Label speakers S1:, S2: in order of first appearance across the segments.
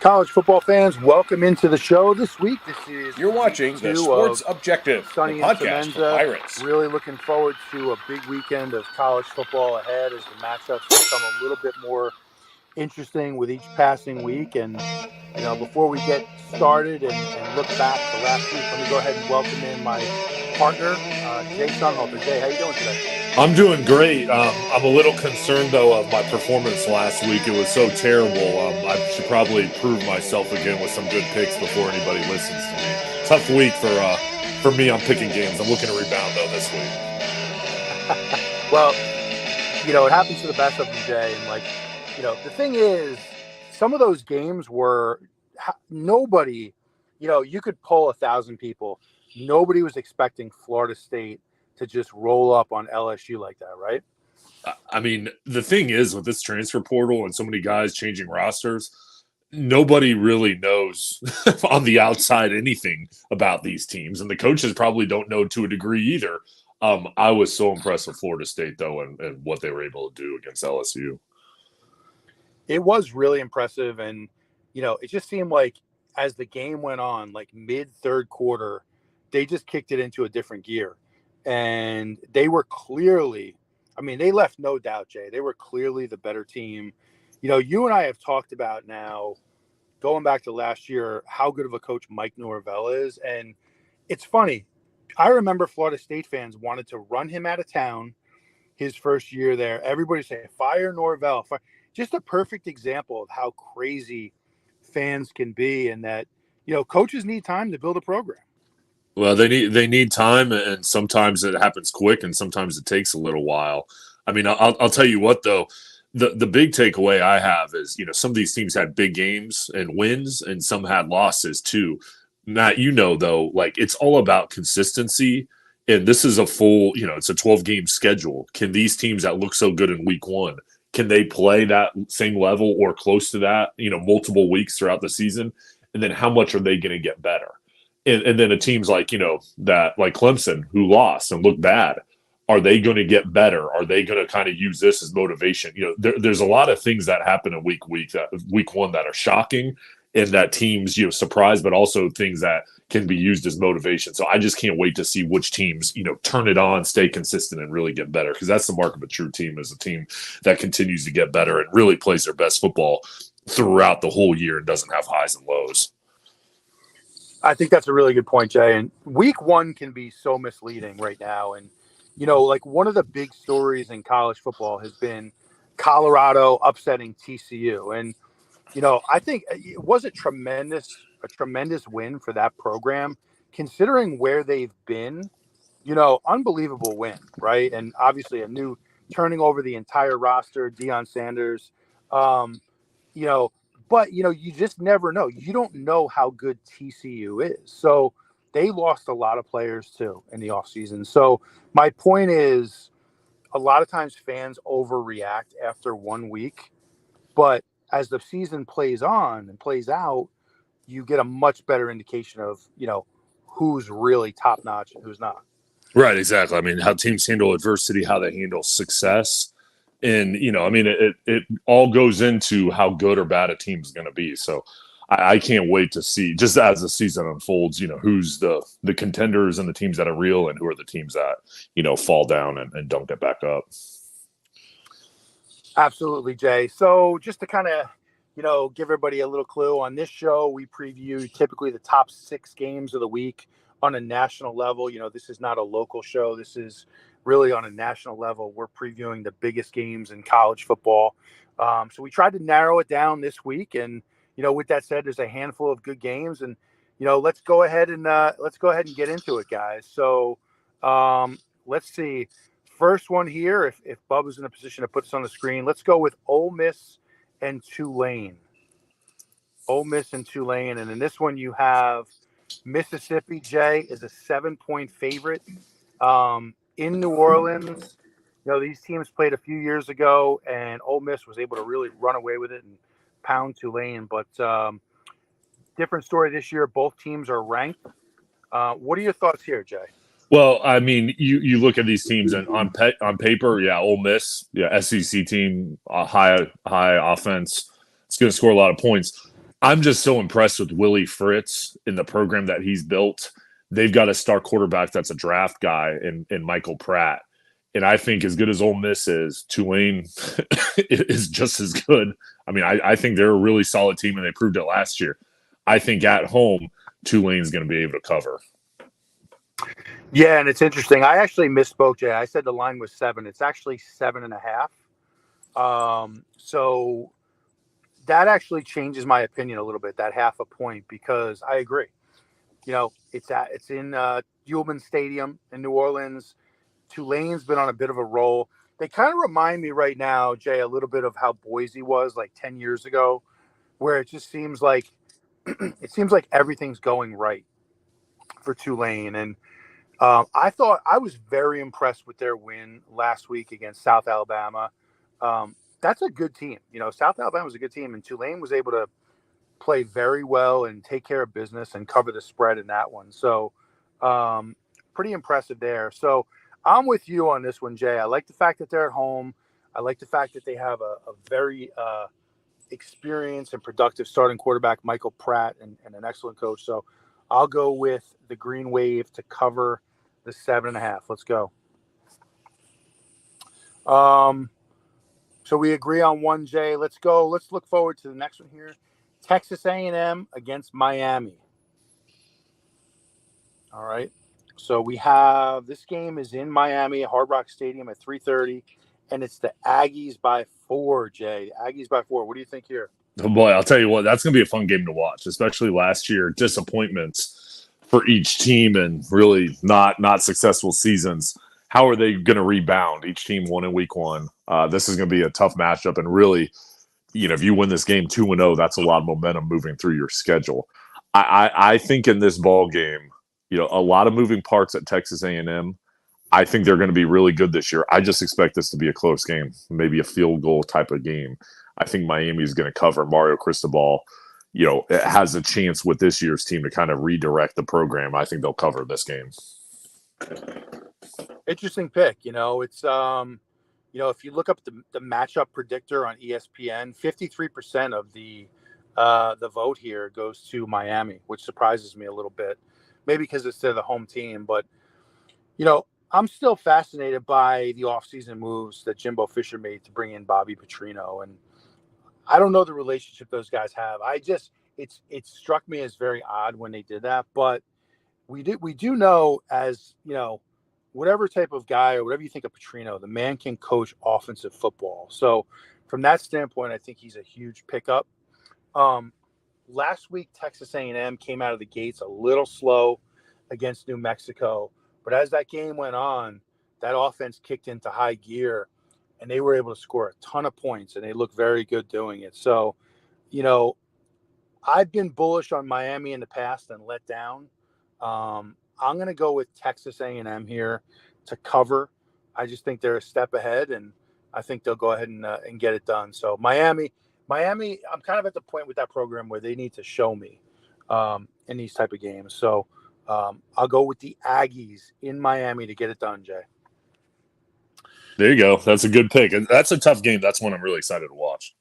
S1: College football fans, welcome into the show this week. This is
S2: You're watching the Sports Objective,
S1: Sonny
S2: the
S1: and
S2: podcast for
S1: Semenza.
S2: Pirates.
S1: Really looking forward to a big weekend of college football ahead as the matchups become a little bit more interesting with each passing week. And, before we get started and look back to last week, let me go ahead and welcome in my partner, Jay Sonnhalter. Jay, how you doing today?
S3: I'm doing great. I'm a little concerned, though, of my performance last week. It was so terrible. I should probably prove myself again with some good picks before anybody listens to me. Tough week for me. I'm picking games. I'm looking to rebound, though, this week.
S1: Well, it happens to the best of them, Jay. And, the thing is, some of those games were nobody, you could poll 1,000 people. Nobody was expecting Florida State to just roll up on LSU like that, right?
S3: I mean, the thing is with this transfer portal and so many guys changing rosters, nobody really knows on the outside anything about these teams. And the coaches probably don't know to a degree either. I was so impressed with Florida State, though, and what they were able to do against LSU.
S1: It was really impressive. And, it just seemed like as the game went on, like mid-third quarter, they just kicked it into a different gear. And they were clearly, they left no doubt, Jay. They were clearly the better team. You and I have talked about now, going back to last year, how good of a coach Mike Norvell is. And it's funny. I remember Florida State fans wanted to run him out of town his first year there. Everybody saying, fire Norvell. Fire. Just a perfect example of how crazy fans can be, and that, coaches need time to build a program.
S3: Well, they need time, and sometimes it happens quick, and sometimes it takes a little while. I'll tell you what, though, the big takeaway I have is, some of these teams had big games and wins, and some had losses too. Matt, though, it's all about consistency, and this is a full, it's a 12-game schedule. Can these teams that look so good in week one, can they play that same level or close to that, multiple weeks throughout the season? And then how much are they going to get better? And then the teams like Clemson, who lost and looked bad, are they going to get better? Are they going to kind of use this as motivation? There's a lot of things that happen in week one that are shocking, and that teams, surprise, but also things that can be used as motivation. So I just can't wait to see which teams, turn it on, stay consistent, and really get better, because that's the mark of a true team, is a team that continues to get better and really plays their best football throughout the whole year and doesn't have highs and lows.
S1: I think that's a really good point, Jay. And week one can be so misleading right now. And, one of the big stories in college football has been Colorado upsetting TCU. And, I think it was a tremendous win for that program, considering where they've been, unbelievable win, right? And obviously turning over the entire roster, Deion Sanders, but, you just never know. You don't know how good TCU is. So they lost a lot of players, too, in the offseason. So my point is, a lot of times fans overreact after 1 week. But as the season plays on and plays out, you get a much better indication of, who's really top-notch and who's not.
S3: Right, exactly. How teams handle adversity, how they handle success. And, it all goes into how good or bad a team is going to be. So I can't wait to see, just as the season unfolds, who's the contenders and the teams that are real, and who are the teams that, fall down and don't get back up.
S1: Absolutely, Jay. So just to kind of, give everybody a little clue, on this show, we preview typically the top 6 games of the week on a national level. This is not a local show. This is really on a national level. We're previewing the biggest games in college football. So we tried to narrow it down this week. And, with that said, there's a handful of good games, and, let's go ahead and get into it, guys. So let's see. First one here, if Bubba's in a position to put this on the screen, let's go with Ole Miss and Tulane. Ole Miss and Tulane. And in this one, you have Mississippi, Jay, is a 7-point favorite. In New Orleans, these teams played a few years ago, and Ole Miss was able to really run away with it and pound Tulane. But different story this year. Both teams are ranked. What are your thoughts here, Jay?
S3: Well, you look at these teams, and on paper, Ole Miss, SEC team, high offense, it's going to score a lot of points. I'm just so impressed with Willie Fritz in the program that he's built. They've got a star quarterback that's a draft guy in Michael Pratt. And I think as good as Ole Miss is, Tulane is just as good. I mean, I think they're a really solid team, and they proved it last year. I think at home, Tulane's going to be able to cover.
S1: Yeah, and it's interesting. I actually misspoke, Jay. I said the line was 7. It's actually 7.5. So that actually changes my opinion a little bit, that half a point, because I agree. It's in Ullman Stadium in New Orleans. Tulane's been on a bit of a roll. They kind of remind me right now, Jay, a little bit of how Boise was like 10 years ago, where it just seems like everything's going right for Tulane. And I thought I was very impressed with their win last week against South Alabama. That's a good team. South Alabama was a good team, and Tulane was able to play very well and take care of business and cover the spread in that one. So pretty impressive there. So I'm with you on this one, Jay. I like the fact that they're at home. I like the fact that they have a very experienced and productive starting quarterback, Michael Pratt, and an excellent coach. So I'll go with the Green Wave to cover the 7.5. Let's go. So we agree on one, Jay. Let's go. Let's look forward to the next one here. Texas A&M against Miami. All right. So we have this game is in Miami at Hard Rock Stadium at 3:30, and it's the Aggies by 4, Jay. Aggies by 4. What do you think here?
S3: Oh boy, I'll tell you what, that's going to be a fun game to watch, especially last year. Disappointments for each team and really not successful seasons. How are they going to rebound? Each team won in week 1. This is going to be a tough matchup, and really, if you win this game 2-0, that's a lot of momentum moving through your schedule. I think in this ball game, a lot of moving parts at Texas A&M. I think they're going to be really good this year. I just expect this to be a close game, maybe a field goal type of game. I think Miami is going to cover. Mario Cristobal, has a chance with this year's team to kind of redirect the program. I think they'll cover this game.
S1: Interesting pick. It's if you look up the matchup predictor on ESPN, 53% of the vote here goes to Miami, which surprises me a little bit. Maybe because it's the home team, but I'm still fascinated by the offseason moves that Jimbo Fisher made to bring in Bobby Petrino, and I don't know the relationship those guys have. It struck me as very odd when they did that, but we do know, as whatever type of guy or whatever you think of Petrino, the man can coach offensive football. So from that standpoint, I think he's a huge pickup. Last week, Texas A&M came out of the gates a little slow against New Mexico, but as that game went on, that offense kicked into high gear, and they were able to score a ton of points, and they look very good doing it. So, I've been bullish on Miami in the past and let down. I'm going to go with Texas A&M here to cover. I just think they're a step ahead, and I think they'll go ahead and get it done. So Miami, I'm kind of at the point with that program where they need to show me in these type of games. So I'll go with the Aggies in Miami to get it done, Jay.
S3: There you go. That's a good pick. And that's a tough game. That's one I'm really excited to watch.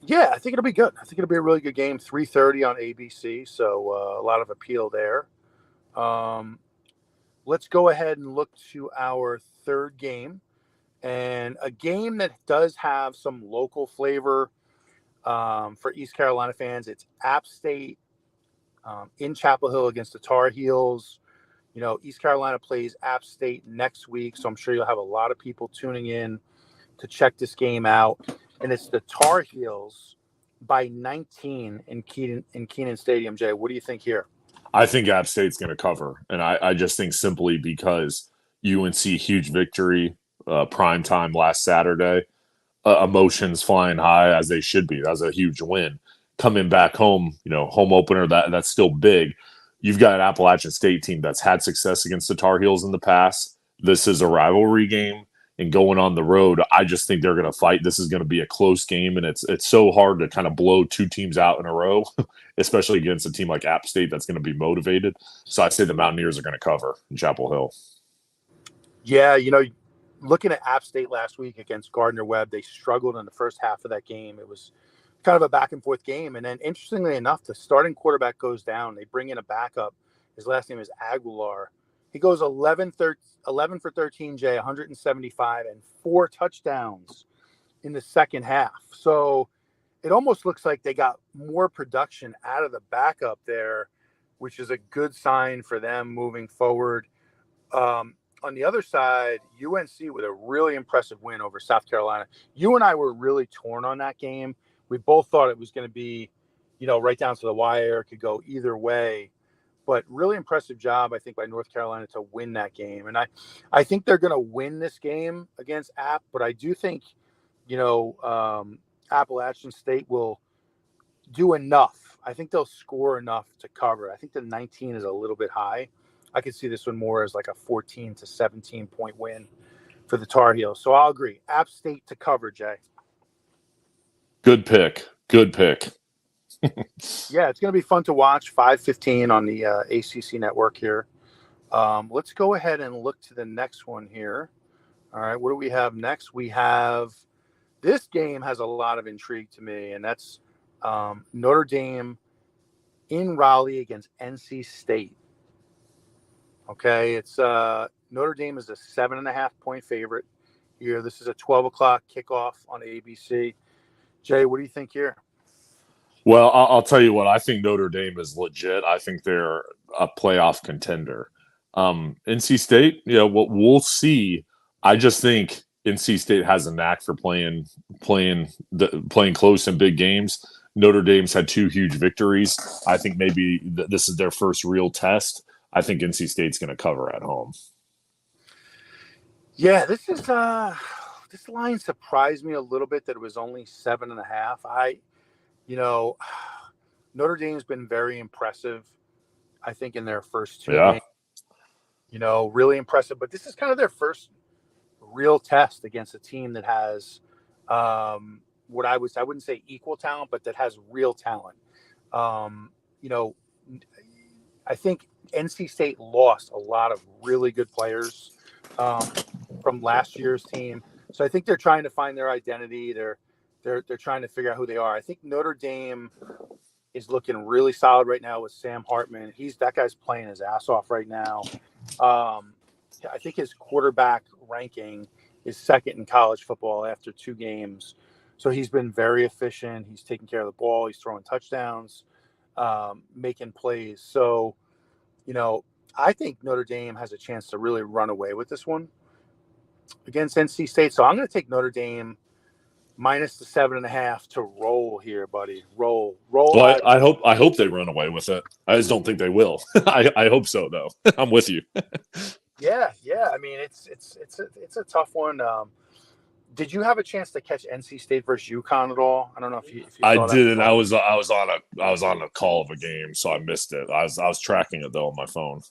S1: Yeah, I think it'll be good. I think it'll be a really good game. 3:30 on ABC, so a lot of appeal there. Let's go ahead and look to our third game, and a game that does have some local flavor for East Carolina fans. It's App State in Chapel Hill against the Tar Heels. East Carolina plays App State next week, so I'm sure you'll have a lot of people tuning in to check this game out. And it's the Tar Heels by 19 in Kenan Stadium. Jay, what do you think here?
S3: I think App State's going to cover, and I just think simply because UNC huge victory, prime time last Saturday, emotions flying high as they should be. That was a huge win. Coming back home, home opener, that's still big. You've got an Appalachian State team that's had success against the Tar Heels in the past. This is a rivalry game, and going on the road, I just think they're going to fight. This is going to be a close game, and it's so hard to kind of blow two teams out in a row, especially against a team like App State that's going to be motivated. So I say the Mountaineers are going to cover in Chapel Hill.
S1: Yeah, looking at App State last week against Gardner-Webb, they struggled in the first half of that game. It was kind of a back and forth game. And then interestingly enough, the starting quarterback goes down. They bring in a backup. His last name is Aguilar. He goes 11 for 13, Jay, 175 and 4 touchdowns in the second half. So it almost looks like they got more production out of the backup there, which is a good sign for them moving forward. On the other side, UNC with a really impressive win over South Carolina. You and I were really torn on that game. We both thought it was going to be, right down to the wire. It could go either way. But really impressive job, I think, by North Carolina to win that game. And I think they're going to win this game against App. But I do think, Appalachian State will do enough. I think they'll score enough to cover. I think the 19 is a little bit high. I could see this one more as like a 14 to 17 point win for the Tar Heels. So I'll agree. App State to cover, Jay.
S3: Good pick.
S1: Yeah, it's going to be fun to watch. 5:15 on the ACC network here. Let's go ahead and look to the next one here. All right, what do we have next? We have this game has a lot of intrigue to me, and that's Notre Dame in Raleigh against NC State. Okay, it's Notre Dame is a 7.5 point favorite here. This is a 12 o'clock kickoff on ABC. Jay, what do you think here?
S3: Well, I'll tell you what. I think Notre Dame is legit. I think they're a playoff contender. NC State, we'll see. I just think NC State has a knack for playing close in big games. Notre Dame's had 2 huge victories. I think maybe this is their first real test. I think NC State's going to cover at home.
S1: Yeah, this line surprised me a little bit that it was only 7.5. Notre Dame's been very impressive, I think, in their first 2 games. Really impressive. But this is kind of their first real test against a team that has I wouldn't say equal talent, but that has real talent. I think NC State lost a lot of really good players from last year's team. So I think they're trying to find their identity. They're trying to figure out who they are. I think Notre Dame is looking really solid right now with Sam Hartman. That guy's playing his ass off right now. I think his quarterback ranking is second in college football after 2 games. So he's been very efficient. He's taking care of the ball. He's throwing touchdowns, making plays. So, I think Notre Dame has a chance to really run away with this one against NC State. So I'm going to take Notre Dame minus the 7.5 to roll here, buddy. Roll.
S3: Well, I hope they run away with it. I just don't think they will. I hope so, though. I'm with you.
S1: Yeah. I mean, it's a tough one. Did you have a chance to catch NC State versus UConn at all? I don't know if you
S3: I didn't. I was on a call of a game, so I missed it. I was tracking it though on my phone.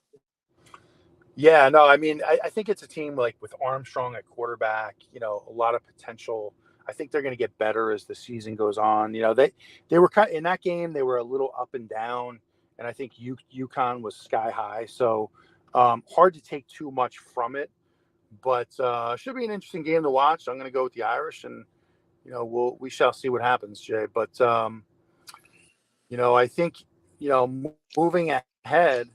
S1: Yeah, no, I mean, I think it's a team like with Armstrong at quarterback, a lot of potential. I think they're going to get better as the season goes on. They were kind of, in that game, they were a little up and down, and I think UConn was sky high. So hard to take too much from it, but should be an interesting game to watch. I'm going to go with the Irish, and we shall see what happens, Jay. But I think moving ahead,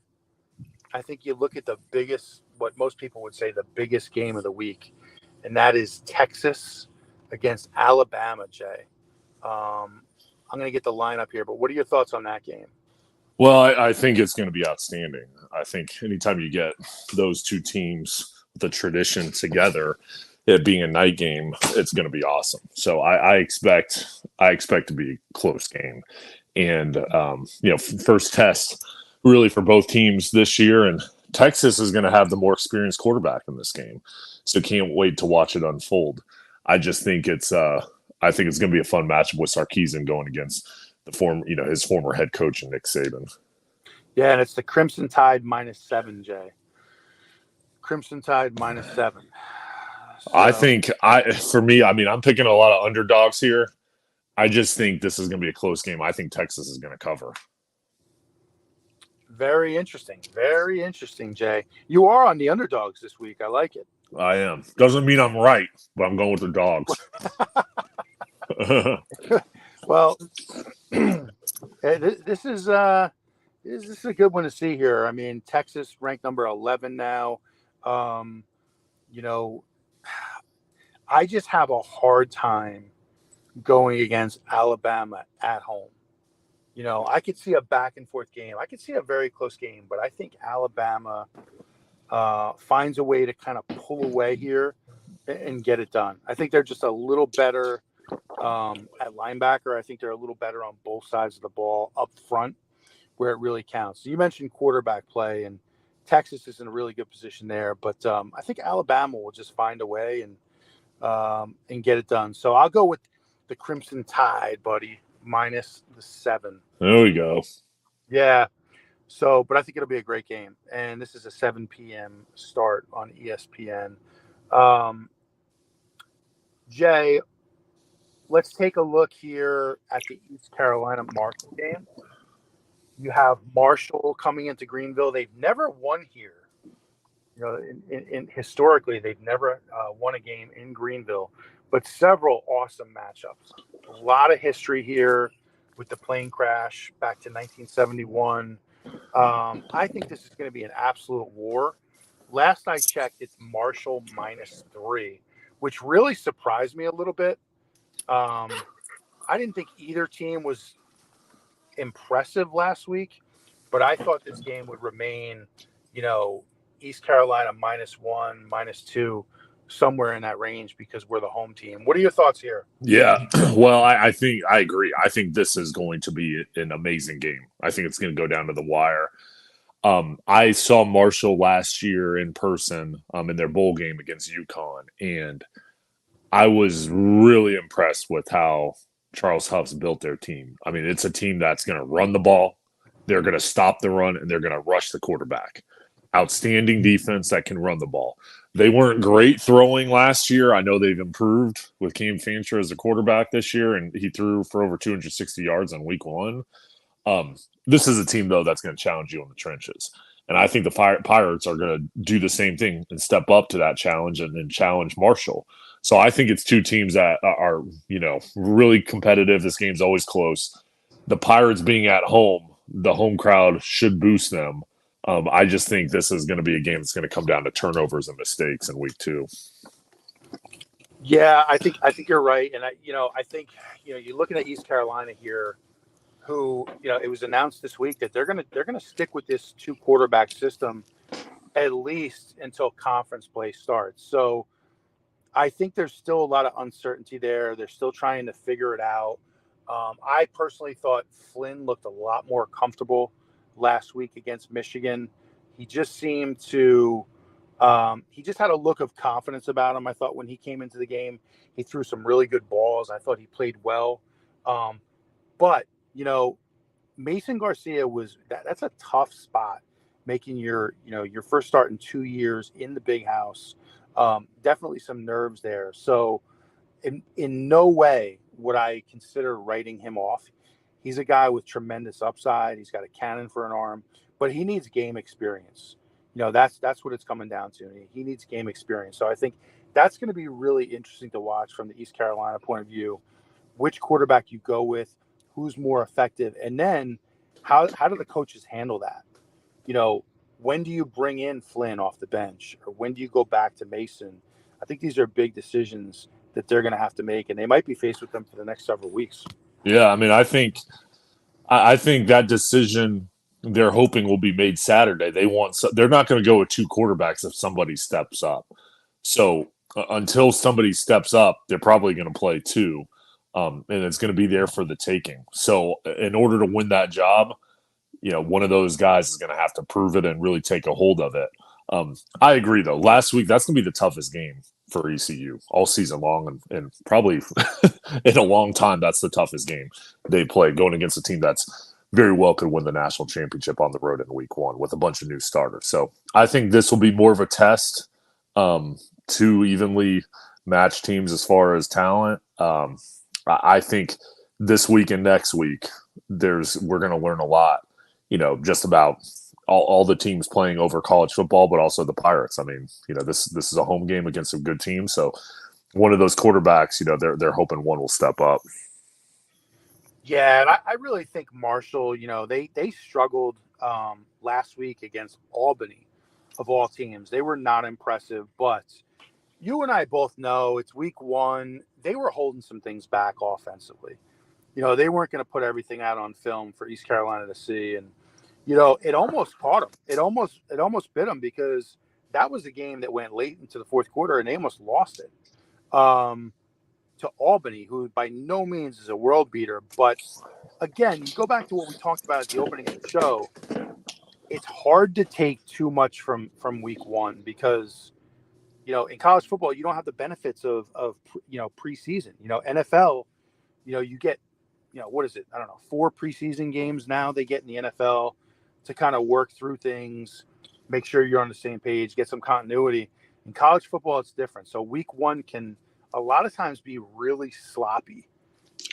S1: I think you look at the biggest, what most people would say, the biggest game of the week, and that is Texas against Alabama, Jay. I'm going to get the lineup here, but what are your thoughts on that game?
S3: Well, I think it's going to be outstanding. I think anytime you get those 2 teams with a tradition together, it being a night game, it's going to be awesome. So I expect to be a close game, and first test really for both teams this year, and Texas is going to have the more experienced quarterback in this game, so can't wait to watch it unfold. I just think it's going to be a fun matchup with Sarkisian going against his former head coach and Nick Saban. Yeah,
S1: and it's the Crimson Tide -7, Jay. Crimson Tide -7. So.
S3: I think I'm picking a lot of underdogs here. I just think this is going to be a close game. I think Texas is going to cover.
S1: Very interesting. Very interesting, Jay. You are on the underdogs this week. I like it.
S3: I am. Doesn't mean I'm right, but I'm going with the dogs.
S1: Well, this is a good one to see here. I mean, Texas ranked number 11 now. Um, you know, I just have a hard time going against Alabama at home. I could see a back and forth game. I could see a very close game, but I think Alabama finds a way to kind of pull away here and get it done. I think they're just a little better at linebacker. I think they're a little better on both sides of the ball up front where it really counts. So you mentioned quarterback play, and Texas is in a really good position there. But I think Alabama will just find a way and get it done. So I'll go with the Crimson Tide, buddy, minus the 7.
S3: There we go.
S1: Yeah. So, but I think it'll be a great game. And this is a 7 p.m. start on ESPN. Jay, let's take a look here at the East Carolina Marshall game. You have Marshall coming into Greenville. They've never won here. In historically, they've never won a game in Greenville, but several awesome matchups. A lot of history here with the plane crash back to 1971. I think this is going to be an absolute war. Last I checked, it's Marshall -3, which really surprised me a little bit. I didn't think either team was impressive last week, but I thought this game would remain, East Carolina -1, -2, somewhere in that range because we're the home team. What are your thoughts here?
S3: Yeah, well, I think I agree. I think this is going to be an amazing game. I think it's going to go down to the wire. I saw Marshall last year in person in their bowl game against UConn, and I was really impressed with how Charles Huff's built their team. I mean, it's a team that's going to run the ball, they're going to stop the run, and they're going to rush the quarterback. Outstanding defense that can run the ball. They weren't great throwing last year. I know they've improved with Cam Fancher as a quarterback this year, and he threw for over 260 yards on week 1. This is a team, though, that's going to challenge you in the trenches. And I think the Pirates are going to do the same thing and step up to that challenge and then challenge Marshall. So I think it's two teams that are, really competitive. This game's always close. The Pirates being at home, the home crowd should boost them. I just think this is going to be a game that's going to come down to turnovers and mistakes in week 2.
S1: Yeah, I think you're right, and I think you're looking at East Carolina here, who it was announced this week that they're gonna stick with this 2 quarterback system at least until conference play starts. So I think there's still a lot of uncertainty there. They're still trying to figure it out. I personally thought Flynn looked a lot more comfortable last week against Michigan. He just seemed to he just had a look of confidence about him. I thought when he came into the game, he threw some really good balls. I thought he played well. But Mason Garcia that's a tough spot, making your first start in 2 years in the big house. Definitely some nerves there. So in no way would I consider writing him off. He's a guy with tremendous upside. He's got a cannon for an arm, but he needs game experience. That's what it's coming down to. He needs game experience. So I think that's going to be really interesting to watch from the East Carolina point of view, which quarterback you go with, who's more effective, and then how do the coaches handle that? When do you bring in Flynn off the bench, or when do you go back to Mason? I think these are big decisions that they're going to have to make, and they might be faced with them for the next several weeks.
S3: Yeah, I mean, I think that decision they're hoping will be made Saturday. They're not going to go with 2 quarterbacks if somebody steps up. So until somebody steps up, they're probably going to play 2, and it's going to be there for the taking. So in order to win that job, one of those guys is going to have to prove it and really take a hold of it. I agree, though. Last week, that's going to be the toughest game for ECU all season long, and probably in a long time, that's the toughest game they play, going against a team that's very well could win the national championship on the road in week 1 with a bunch of new starters. So I think this will be more of a test. 2 evenly matched teams as far as talent. I think this week and next week, we're going to learn a lot, just about all the teams playing over college football, but also the Pirates. I mean, this is a home game against a good team. So one of those quarterbacks, they're hoping one will step up.
S1: Yeah, and I really think Marshall, they struggled last week against Albany, of all teams. They were not impressive, but you and I both know it's week one. They were holding some things back offensively. They weren't going to put everything out on film for East Carolina to see, and it almost caught them. It almost bit them because that was a game that went late into the fourth quarter, and they almost lost it to Albany, who by no means is a world beater. But again, you go back to what we talked about at the opening of the show. It's hard to take too much from week one because in college football you don't have the benefits of preseason. NFL, you get what is it? I don't know, 4 preseason games now they get in the NFL to kind of work through things, make sure you're on the same page, get some continuity. In college football, it's different. So week one can a lot of times be really sloppy.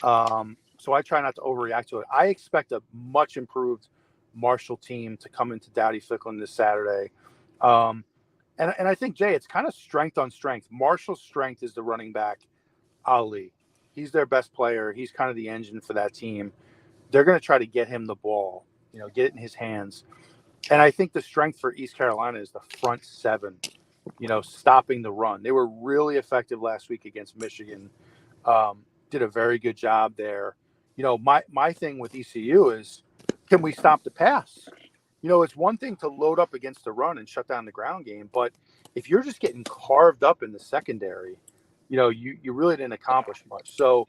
S1: So I try not to overreact to it. I expect a much improved Marshall team to come into Dowdy-Ficklen this Saturday. And I think, Jay, it's kind of strength on strength. Marshall's strength is the running back, Ali. He's their best player. He's kind of the engine for that team. They're going to try to get him the ball, get it in his hands. And I think the strength for East Carolina is the front seven, stopping the run. They were really effective last week against Michigan. Did a very good job there. My thing with ECU is, can we stop the pass? It's one thing to load up against the run and shut down the ground game, but if you're just getting carved up in the secondary, you really didn't accomplish much. So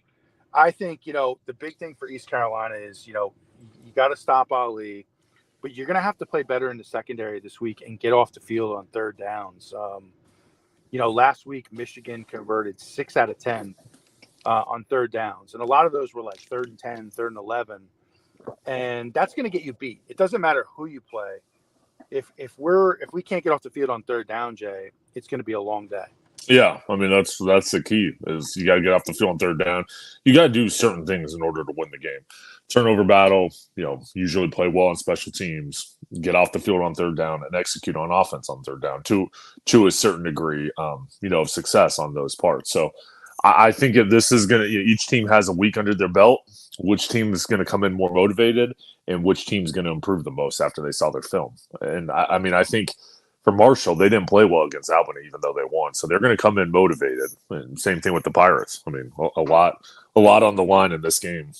S1: I think, the big thing for East Carolina is, you got to stop Ali, but you're going to have to play better in the secondary this week and get off the field on third downs. Last week, Michigan converted 6 out of 10 on third downs. And a lot of those were like 3rd and 10, 3rd and 11. And that's going to get you beat. It doesn't matter who you play. If we can't get off the field on third down, Jay, it's going to be a long day.
S3: Yeah, I mean that's the key is you got to get off the field on third down. You got to do certain things in order to win the game. Turnover battle, usually play well on special teams, get off the field on third down, and execute on offense on third down to a certain degree, of success on those parts. So I think if this is going to, each team has a week under their belt, which team is going to come in more motivated and which team is going to improve the most after they saw their film. And I think for Marshall, they didn't play well against Albany, even though they won. So they're going to come in motivated. And same thing with the Pirates. I mean, a lot on the line in this game.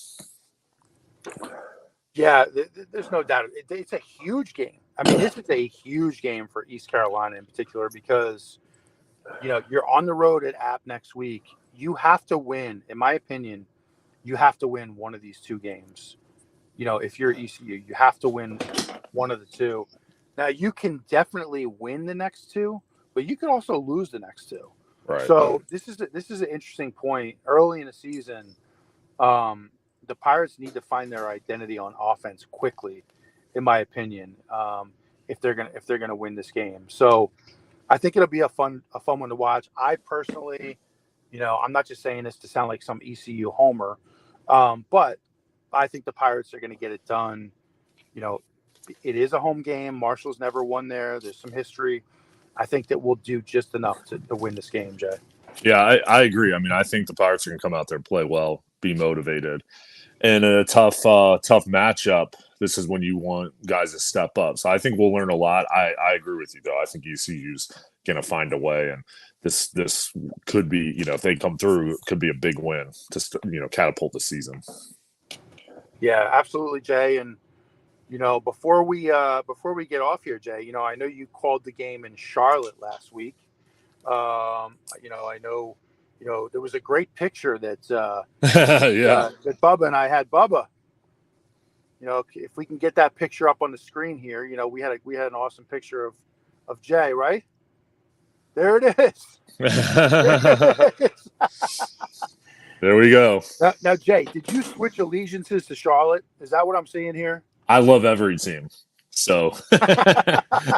S1: Yeah, there's no doubt. It's a huge game. I mean, this is a huge game for East Carolina in particular because, you're on the road at App next week. You have to win, in my opinion, you have to win one of these 2 games. If you're ECU, you have to win one of the 2. Now, you can definitely win the next 2, but you can also lose the next 2.
S3: Right.
S1: So this is an interesting point. Early in the season, the Pirates need to find their identity on offense quickly, in my opinion, if they're gonna win this game. So I think it'll be a fun one to watch. I personally, I'm not just saying this to sound like some ECU homer, but I think the Pirates are going to get it done. It is a home game. Marshall's never won there. There's some history. I think that we'll do just enough to win this game, Jay.
S3: Yeah, I agree. I mean, I think the Pirates are going to come out there and play well, be motivated. And in a tough matchup, this is when you want guys to step up. So I think we'll learn a lot. I agree with you, though. I think ECU's going to find a way. And this could be, if they come through, it could be a big win to, catapult the season.
S1: Yeah, absolutely, Jay. And, before we get off here, Jay, I know you called the game in Charlotte last week. I know, there was a great picture that that Bubba and I had. Bubba, if we can get that picture up on the screen here, we had an awesome picture of Jay, right? There it is.
S3: There we go.
S1: Now, Jay, did you switch allegiances to Charlotte? Is that what I'm seeing here?
S3: I love every team. So,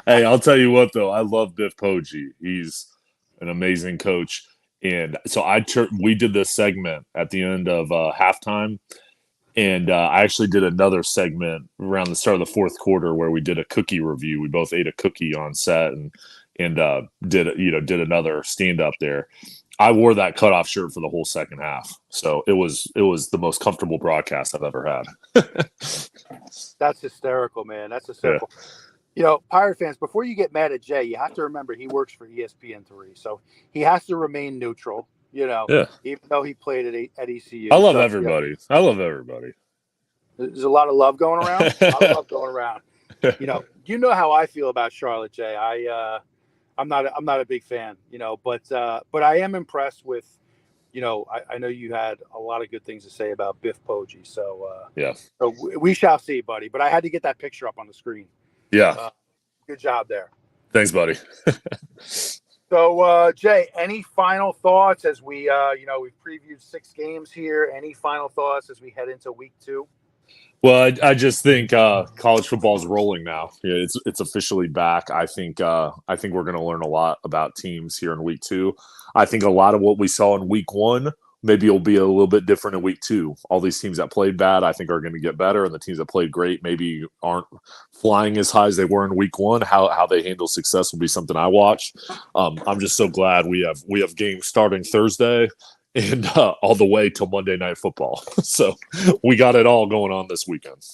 S3: hey, I'll tell you what, though. I love Biff Poggi. He's an amazing coach. And so we did this segment at the end of halftime. And I actually did another segment around the start of the fourth quarter where we did a cookie review. We both ate a cookie on set and did another stand up there. I wore that cutoff shirt for the whole second half, so it was the most comfortable broadcast I've ever had.
S1: That's hysterical, man. That's hysterical.
S3: Yeah.
S1: You know, Pirate fans, before you get mad at Jay, you have to remember he works for ESPN3, so he has to remain neutral. You know,
S3: Yeah.
S1: even though he played at ECU.
S3: I love everybody. Yeah. I love everybody.
S1: There's a lot of love going around. A lot of love going around. You know how I feel about Charlotte, Jay. I'm not a big fan, but I am impressed with, I know you had a lot of good things to say about Biff Poggi. So
S3: yeah,
S1: so we shall see, buddy. But I had to get that picture up on the screen.
S3: Yeah.
S1: Good job there.
S3: Thanks, buddy.
S1: So Jay, any final thoughts as we we've previewed 6 games here? Any final thoughts as we head into week 2?
S3: Well, I just think college football is rolling now. Yeah, it's officially back. I think we're going to learn a lot about teams here in week 2. I think a lot of what we saw in week 1 maybe it'll be a little bit different in week 2. All these teams that played bad, I think, are going to get better, and the teams that played great maybe aren't flying as high as they were in week 1. How they handle success will be something I watch. I'm just so glad we have games starting Thursday and all the way till Monday Night Football. So we got it all going on this weekend.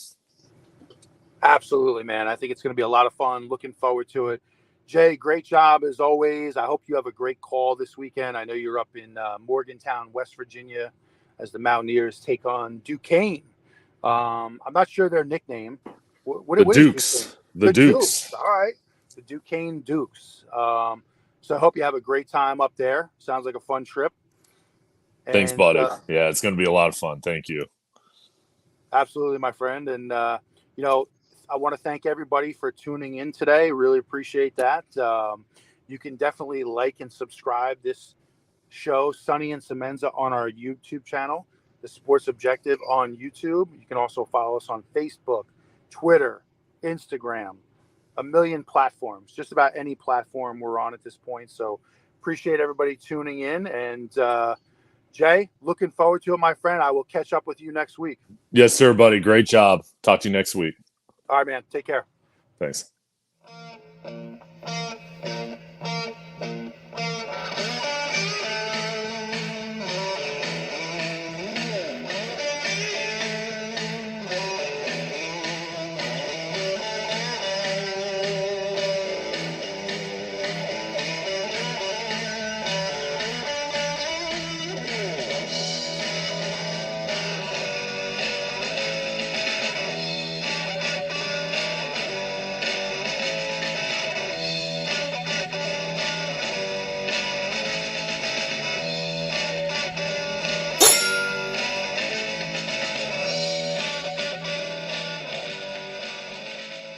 S1: Absolutely, man. I think it's going to be a lot of fun. Looking forward to it. Jay, great job as always. I hope you have a great call this weekend. I know you're up in Morgantown, West Virginia, as the Mountaineers take on Duquesne. I'm not sure their nickname. What
S3: the Dukes. The Dukes.
S1: All right. The Duquesne Dukes. So I hope you have a great time up there. Sounds like a fun trip.
S3: Thanks, buddy. Yeah, it's going to be a lot of fun. Thank you.
S1: Absolutely, my friend. And, I want to thank everybody for tuning in today. Really appreciate that. You can definitely like and subscribe this show, Sonny and Semenza, on our YouTube channel, The Sports Objective on YouTube. You can also follow us on Facebook, Twitter, Instagram, a million platforms, just about any platform we're on at this point. So appreciate everybody tuning in. And Jay, looking forward to it, my friend. I will catch up with you next week.
S3: Yes, sir, buddy. Great job. Talk to you next week.
S1: All right, man. Take care.
S3: Thanks.